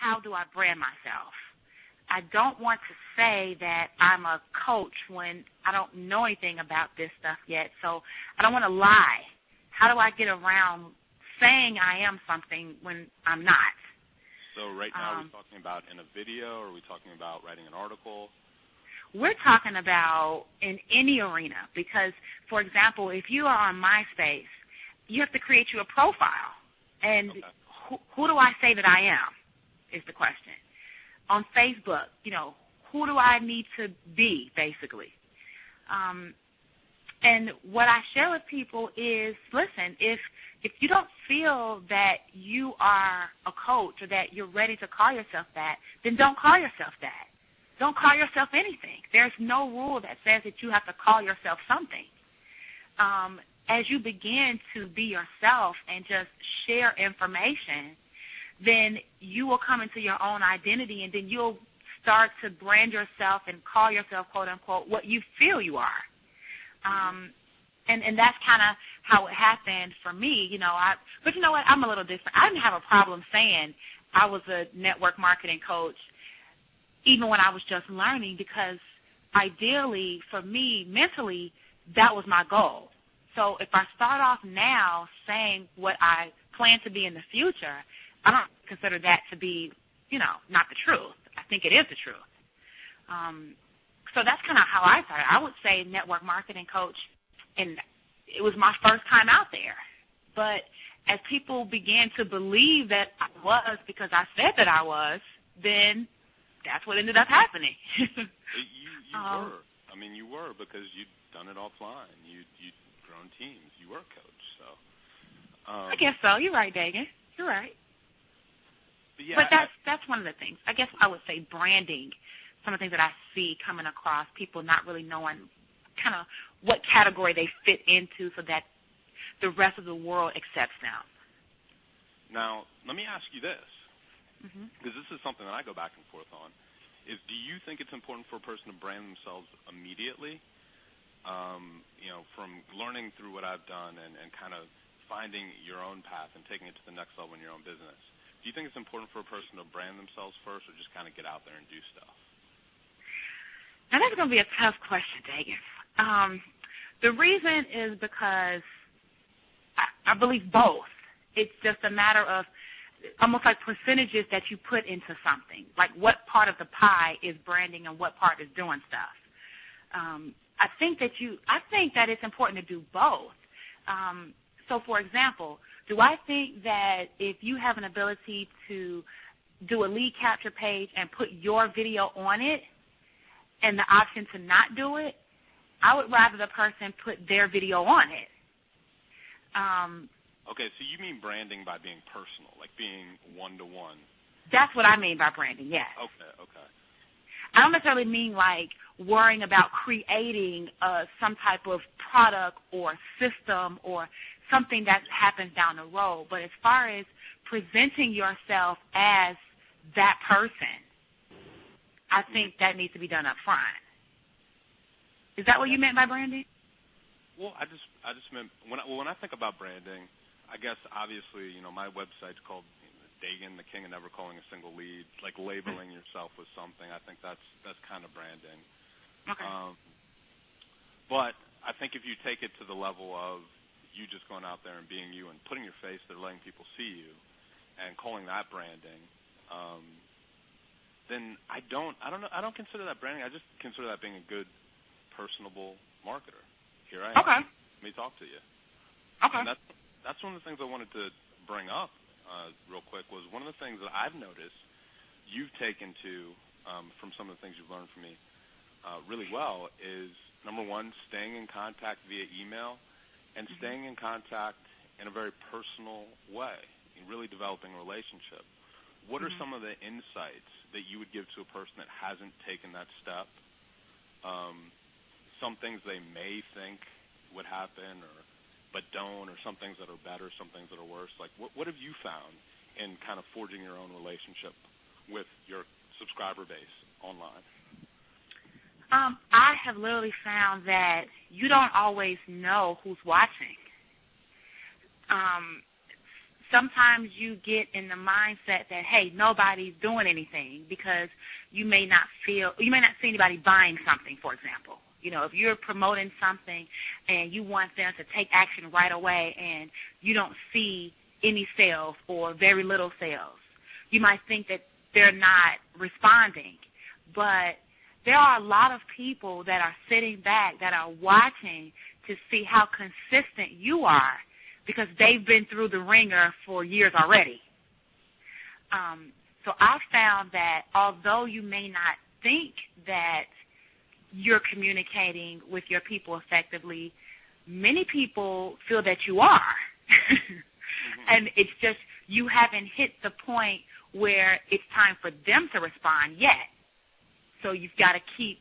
how do I brand myself? I don't want to say that I'm a coach when I don't know anything about this stuff yet, so I don't want to lie. How do I get around saying I am something when I'm not? So right now are we talking about in a video, or are we talking about writing an article? We're talking about in any arena because, for example, if you are on MySpace, you have to create you a profile. And who do I say that I am is the question. On Facebook, who do I need to be, basically? And what I share with people is, listen, if you don't feel that you are a coach or that you're ready to call yourself that, then don't call yourself that. Don't call yourself anything. There's no rule that says that you have to call yourself something. As you begin to be yourself and just share information, then you will come into your own identity, and then you'll start to brand yourself and call yourself, quote, unquote, what you feel you are. And that's kind of how it happened for me. But you know what? I'm a little different. I didn't have a problem saying I was a network marketing coach even when I was just learning, because ideally for me, mentally, that was my goal. So if I start off now saying what I plan to be in the future, I don't consider that to be, not the truth. I think it is the truth. So that's kind of how I started. I would say network marketing coach, and it was my first time out there. But as people began to believe that I was because I said that I was, then that's what ended up happening. You were. I mean, you were, because you'd done it offline. You'd grown teams. You were a coach. So. I guess so. You're right, Daegan. You're right. But that's one of the things. I guess I would say branding, some of the things that I see coming across, people not really knowing kind of what category they fit into so that the rest of the world accepts them. Now, let me ask you this, because this is something that I go back and forth on, is do you think it's important for a person to brand themselves immediately? From learning through what I've done and kind of finding your own path and taking it to the next level in your own business, do you think it's important for a person to brand themselves first, or just kind of get out there and do stuff? Now, that's going to be a tough question, Daegan. The reason is because I believe both. It's just a matter of almost like percentages that you put into something, like what part of the pie is branding and what part is doing stuff. I think that it's important to do both. So, for example, do I think that if you have an ability to do a lead capture page and put your video on it and the option to not do it, I would rather the person put their video on it. Okay, so you mean branding by being personal, like being one-to-one. That's what I mean by branding, yes. Okay. I don't necessarily mean like worrying about creating some type of product or system or something that happens down the road. But as far as presenting yourself as that person, I think that needs to be done up front. Is that what you meant by branding? Well, I just meant when I think about branding, I guess obviously, my website's called Daegan, the King of Never Calling a Single Lead, like labeling yourself with something. I think that's kind of branding. Okay. But I think if you take it to the level of you just going out there and being you and putting your face there, letting people see you, and calling that branding, then I don't consider that branding. I just consider that being a good, personable marketer. Here I am. Okay. Let me talk to you. Okay. And that's one of the things I wanted to bring up real quick was one of the things that I've noticed you've taken to from some of the things you've learned from me really well is, number one, staying in contact via email and staying in contact in a very personal way, and really developing a relationship. What are some of the insights that you would give to a person that hasn't taken that step? Some things they may think would happen but don't, or some things that are better, some things that are worse. Like, what have you found in kind of forging your own relationship with your subscriber base online? I have literally found that you don't always know who's watching. sometimes you get in the mindset that, hey, nobody's doing anything because you may not see anybody buying something, for example. You know, if you're promoting something and you want them to take action right away and you don't see any sales or very little sales, you might think that they're not responding. But there are a lot of people that are sitting back, that are watching to see how consistent you are because they've been through the ringer for years already. So I found that although you may not think that you're communicating with your people effectively, many people feel that you are. And it's just you haven't hit the point where it's time for them to respond yet. So you've got to keep,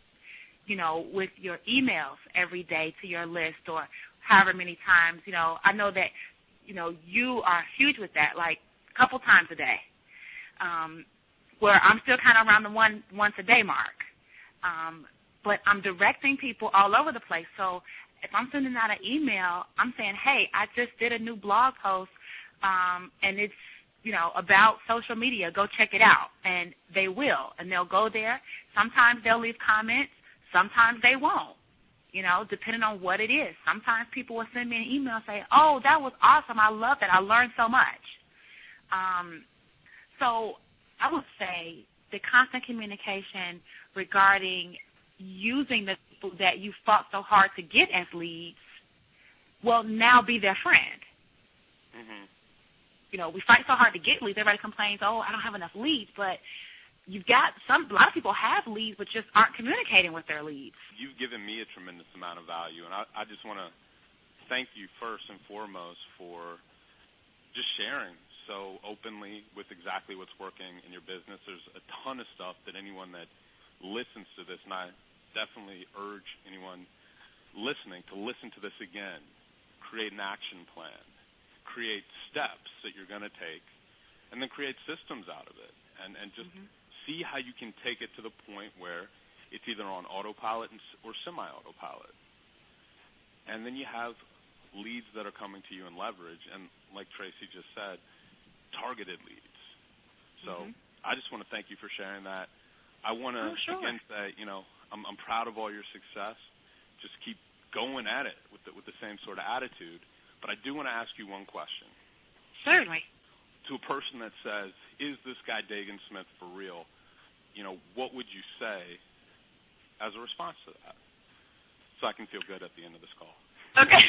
you know, with your emails every day to your list or however many times. You know, I know that, you know, you are huge with that, like a couple times a day, where I'm still kind of around the once a day mark. But I'm directing people all over the place. So if I'm sending out an email, I'm saying, hey, I just did a new blog post, and it's, you know, about social media. Go check it out. And they will, and they'll go there. Sometimes they'll leave comments. Sometimes they won't, you know, depending on what it is. Sometimes people will send me an email and say, oh, that was awesome. I love that. I learned so much. So I would say the constant communication regarding using the people that you fought so hard to get as leads will now be their friend. Mm-hmm. You know, we fight so hard to get leads. Everybody complains, oh, I don't have enough leads. But you've got a lot of people have leads but just aren't communicating with their leads. You've given me a tremendous amount of value, and I just want to thank you first and foremost for just sharing so openly with exactly what's working in your business. There's a ton of stuff that anyone that listens to this, and I definitely urge anyone listening to listen to this again, create an action plan, create steps that you're going to take, and then create systems out of it, and just see how you can take it to the point where it's either on autopilot or semi-autopilot. And then you have leads that are coming to you in leverage, and like Tracey just said, targeted leads. So I just want to thank you for sharing that. I want to, again, say, you know, I'm proud of all your success. Just keep going at it with the same sort of attitude. But I do want to ask you one question. Certainly. To a person that says, is this guy Daegan Smith for real? You know, what would you say as a response to that? So I can feel good at the end of this call. Okay.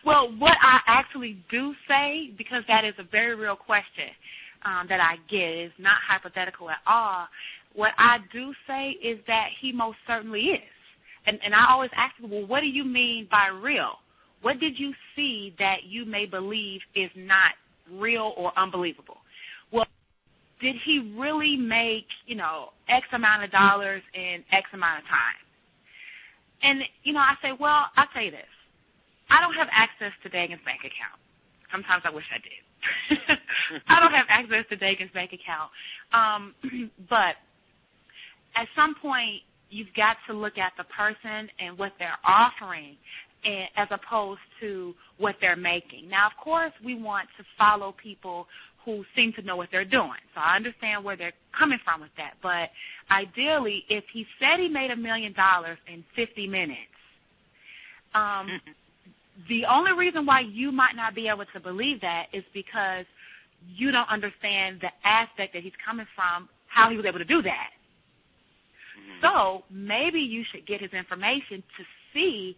Well, what I actually do say, because that is a very real question that I get, is not hypothetical at all. What I do say is that he most certainly is. And I always ask him, well, what do you mean by real? What did you see that you may believe is not real or unbelievable? Well, did he really make, you know, X amount of dollars in X amount of time? And, you know, I say, well, I'll tell you this. I don't have access to Daegan's bank account. Sometimes I wish I did. I don't have access to Daegan's bank account. But at some point, you've got to look at the person and what they're offering as opposed to what they're making. Now, of course, we want to follow people who seem to know what they're doing. So I understand where they're coming from with that. But ideally, if he said he made $1 million in 50 minutes, the only reason why you might not be able to believe that is because you don't understand the aspect that he's coming from, how he was able to do that. So maybe you should get his information to see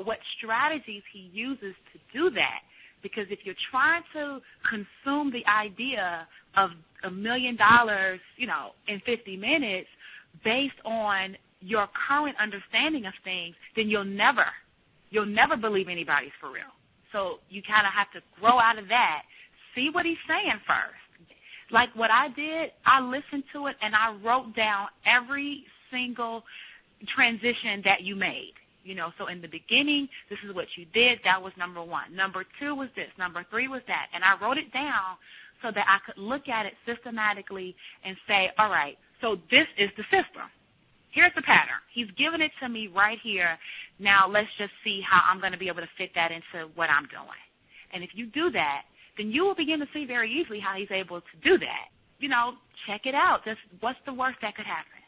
what strategies he uses to do that. Because if you're trying to consume the idea of $1 million, you know, in 50 minutes based on your current understanding of things, then you'll never believe anybody's for real. So you kind of have to grow out of that. See what he's saying first. Like what I did, I listened to it and I wrote down every single transition that you made. You know, so in the beginning, this is what you did. That was number 1. Number 2 was this. Number 3 was that. And I wrote it down so that I could look at it systematically and say, all right, so this is the system. Here's the pattern. He's given it to me right here. Now let's just see how I'm going to be able to fit that into what I'm doing. And if you do that, then you will begin to see very easily how he's able to do that. You know, check it out. Just what's the worst that could happen?